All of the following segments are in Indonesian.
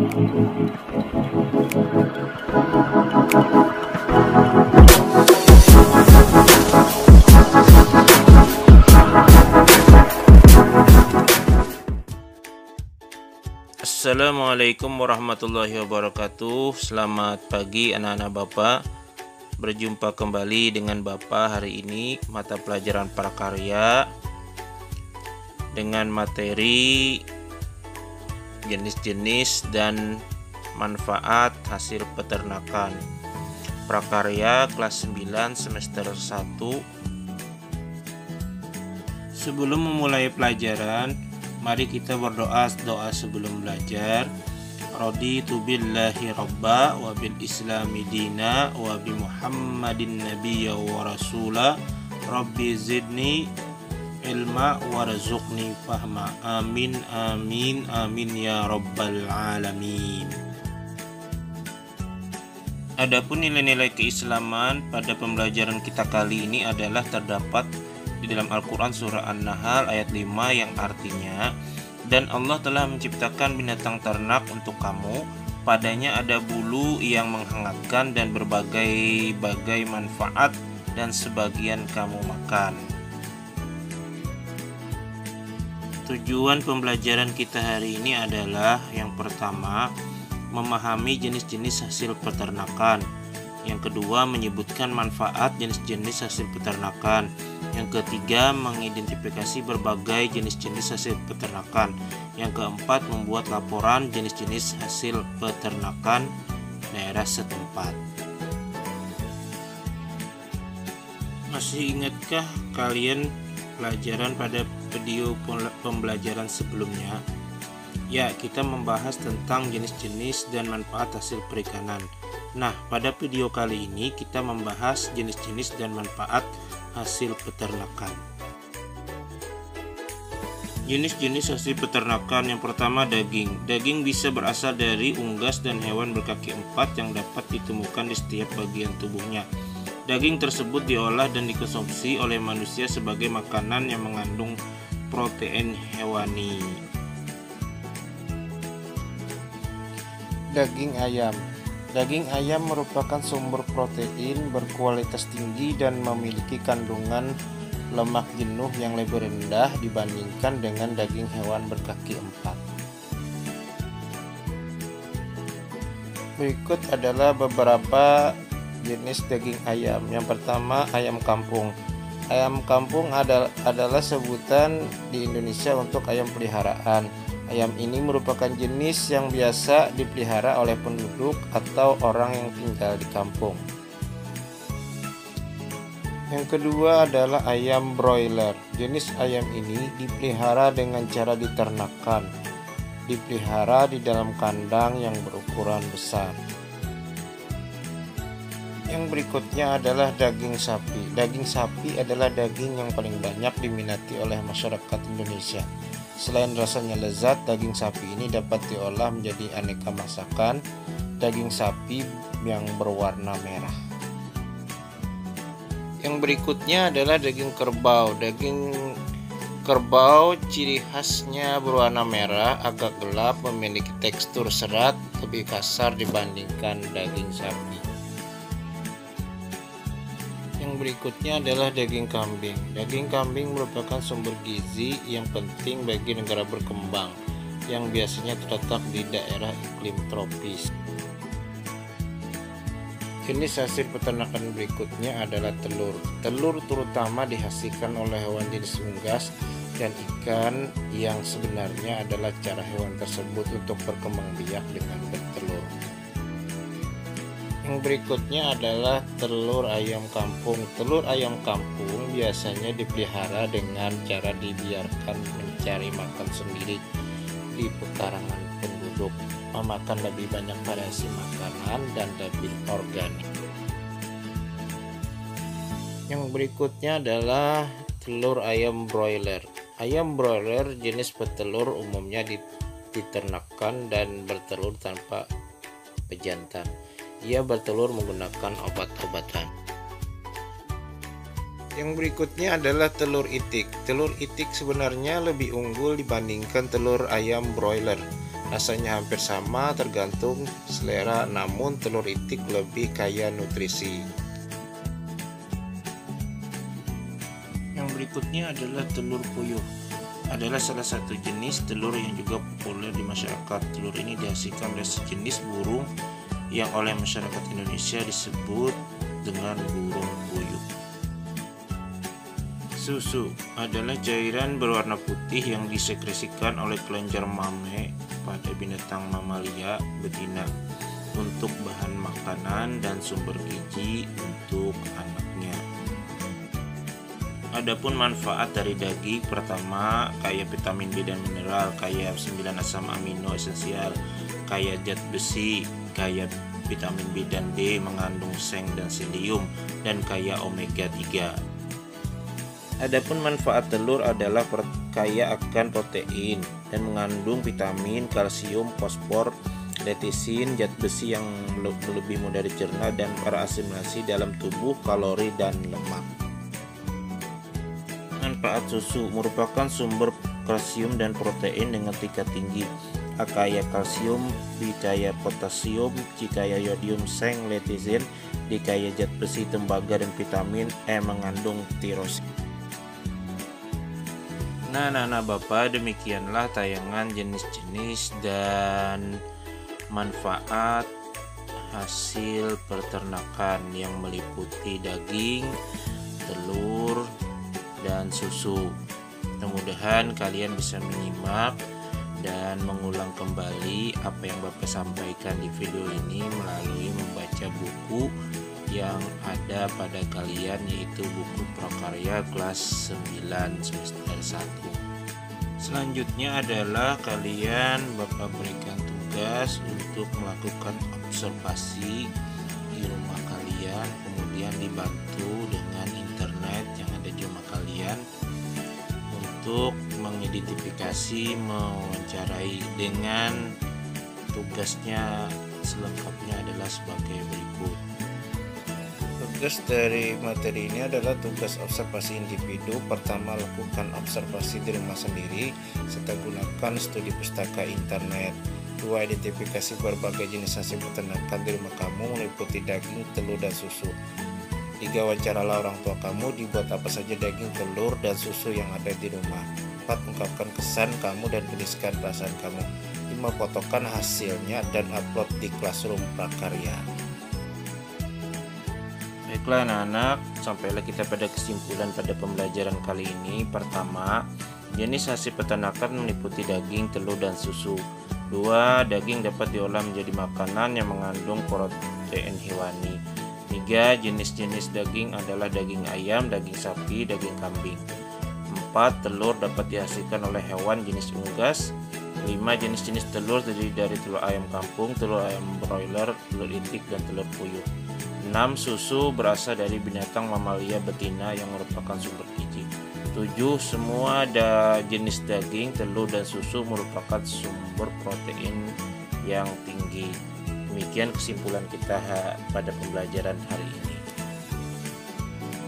Assalamualaikum warahmatullahi wabarakatuh. Selamat pagi anak-anak Bapak. Berjumpa kembali dengan Bapak hari ini mata pelajaran prakarya dengan materi jenis-jenis dan manfaat hasil peternakan. Prakarya kelas 9 semester 1. Sebelum memulai pelajaran, mari kita berdoa sebelum belajar. Raditu billahi rabba wa bil islami dina wa bi muhammadin nabiyya wa rasula rabbi zidni ilma warzuqni fahma. Amin amin amin ya rabbal alamin. Adapun nilai-nilai keislaman pada pembelajaran kita kali ini adalah terdapat di dalam Al-Quran surah An-Nahl ayat 5 yang artinya, dan Allah telah menciptakan binatang ternak untuk kamu, padanya ada bulu yang menghangatkan dan berbagai-bagai manfaat, dan sebagian kamu makan. Tujuan pembelajaran kita hari ini adalah yang pertama, memahami jenis-jenis hasil peternakan. Yang kedua, menyebutkan manfaat jenis-jenis hasil peternakan. Yang ketiga, mengidentifikasi berbagai jenis-jenis hasil peternakan. Yang keempat, membuat laporan jenis-jenis hasil peternakan daerah setempat. Masih ingatkah kalian pelajaran pada video pembelajaran sebelumnya? Ya, kita membahas tentang jenis-jenis dan manfaat hasil perikanan. Nah, pada video kali ini kita membahas jenis-jenis dan manfaat hasil peternakan. Jenis-jenis hasil peternakan. Yang pertama, daging. Daging bisa berasal dari unggas dan hewan berkaki empat yang dapat ditemukan di setiap bagian tubuhnya. Daging tersebut diolah dan dikonsumsi oleh manusia sebagai makanan yang mengandung protein hewani. Daging ayam. Daging ayam merupakan sumber protein berkualitas tinggi dan memiliki kandungan lemak jenuh yang lebih rendah dibandingkan dengan daging hewan berkaki empat. Berikut adalah beberapa jenis daging ayam. Yang pertama, ayam kampung. Ayam kampung adalah sebutan di Indonesia untuk ayam peliharaan. Ayam ini merupakan jenis yang biasa dipelihara oleh penduduk atau orang yang tinggal di kampung. Yang kedua adalah ayam broiler. Jenis ayam ini dipelihara dengan cara diternakan. Dipelihara di dalam kandang yang berukuran besar. Yang berikutnya adalah daging sapi. Daging sapi adalah daging yang paling banyak diminati oleh masyarakat Indonesia. Selain rasanya lezat, daging sapi ini dapat diolah menjadi aneka masakan. Daging sapi yang berwarna merah. Yang berikutnya adalah daging kerbau. Daging kerbau ciri khasnya berwarna merah, agak gelap, memiliki tekstur serat, lebih kasar dibandingkan daging sapi. Yang berikutnya adalah daging kambing. Daging kambing merupakan sumber gizi yang penting bagi negara berkembang yang biasanya terletak di daerah iklim tropis. Jenis hasil peternakan berikutnya adalah telur. Telur terutama dihasilkan oleh hewan jenis unggas dan ikan, yang sebenarnya adalah cara hewan tersebut untuk berkembang biak dengan bertelur. Yang berikutnya adalah telur ayam kampung. Telur ayam kampung biasanya dipelihara dengan cara dibiarkan mencari makan sendiri di pekarangan penduduk, memakan lebih banyak variasi makanan dan lebih organik. Yang berikutnya adalah telur ayam broiler. Ayam broiler jenis petelur umumnya diternakan dan bertelur tanpa pejantan. Ia bertelur menggunakan obat-obatan. Yang berikutnya adalah telur itik. Telur itik sebenarnya lebih unggul dibandingkan telur ayam broiler. Rasanya hampir sama tergantung selera, namun telur itik lebih kaya nutrisi. Yang berikutnya adalah telur puyuh. Adalah salah satu jenis telur yang juga populer di masyarakat. Telur ini dihasilkan oleh sejenis burung yang oleh masyarakat Indonesia disebut dengan burung puyuh. Susu adalah cairan berwarna putih yang disekresikan oleh kelenjar mame pada binatang mamalia betina untuk bahan makanan dan sumber gizi untuk anaknya. Adapun manfaat dari daging, pertama kaya vitamin B dan mineral, kaya 9 asam amino esensial, kaya zat besi, kaya vitamin B dan D, mengandung seng dan selium, dan kaya omega 3. Adapun manfaat telur adalah kaya akan protein dan mengandung vitamin, kalsium, fosfor, letisin, zat besi yang lebih mudah dicerna dan terasimilasi dalam tubuh, kalori dan lemak. Manfaat susu merupakan sumber kalsium dan protein dengan tingkat tinggi. A kaya kalsium, B kaya potasium, C kaya yodium, seng, letisin, D kaya zat besi, tembaga dan vitamin, E mengandung tirosin. Nah Bapak, demikianlah tayangan jenis-jenis dan manfaat hasil peternakan yang meliputi daging, telur, dan susu. Mudah-mudahan kalian bisa menyimak dan mengulang kembali apa yang Bapak sampaikan di video ini melalui membaca buku yang ada pada kalian, yaitu buku prakarya kelas 9 semester 1. Selanjutnya adalah kalian Bapak berikan tugas untuk melakukan observasi di rumah kalian, kemudian dibantu dengan internet yang ada di rumah kalian untuk mengidentifikasi, mewawancarai. Dengan tugasnya selengkapnya adalah sebagai berikut. Tugas dari materi ini adalah tugas observasi individu. Pertama, lakukan observasi di rumah sendiri serta gunakan studi pustaka internet. 2. Identifikasi berbagai jenis hasil peternakan di rumah kamu meliputi daging, telur, dan susu. 3. Wawancaralah orang tua kamu, dibuat apa saja daging, telur, dan susu yang ada di rumah. 4. Ungkapkan kesan kamu dan tuliskan perasaan kamu. 5. Fotokan hasilnya dan upload di Classroom Prakarya. Baiklah anak-anak, sampailah kita pada kesimpulan pada pembelajaran kali ini. Pertama, jenis hasil peternakan meliputi daging, telur, dan susu. 2. Daging dapat diolah menjadi makanan yang mengandung protein hewani. 3. Jenis-jenis daging adalah daging ayam, daging sapi, daging kambing. 4. Telur dapat dihasilkan oleh hewan jenis unggas. 5. Jenis-jenis telur terdiri dari telur ayam kampung, telur ayam broiler, telur itik, dan telur puyuh. 6. Susu berasal dari binatang mamalia betina yang merupakan sumber gizi. 7. Semua jenis daging, telur, dan susu merupakan sumber protein yang tinggi. Demikian kesimpulan kita pada pembelajaran hari ini.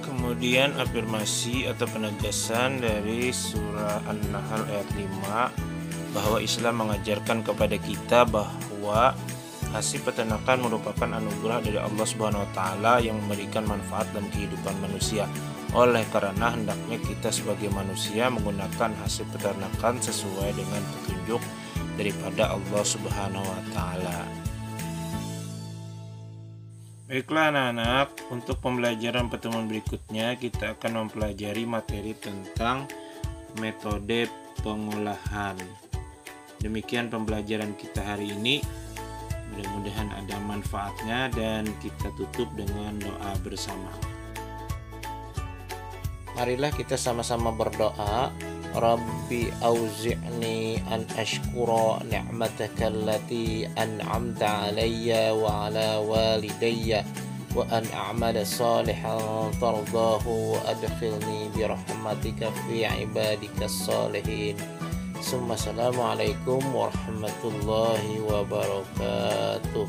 Kemudian afirmasi atau penegasan dari surah An-Nahl ayat 5, bahwa Islam mengajarkan kepada kita bahwa hasil peternakan merupakan anugerah dari Allah Subhanahu wa taala yang memberikan manfaat dalam kehidupan manusia. Oleh karena hendaknya kita sebagai manusia menggunakan hasil peternakan sesuai dengan petunjuk daripada Allah Subhanahu wa taala. Baiklah anak-anak, untuk pembelajaran pertemuan berikutnya kita akan mempelajari materi tentang metode pengolahan. Demikian pembelajaran kita hari ini. Mudah-mudahan ada manfaatnya dan kita tutup dengan doa bersama. Marilah kita sama-sama berdoa. Rabbi auzi'ni an ashkura ni'mataka allati an'amta alayya wa ala walidayya wa an a'mala salihan tardahu wa adkhilni birahmatika fi ibadika salihin. Assalamualaikum warahmatullahi wabarakatuh.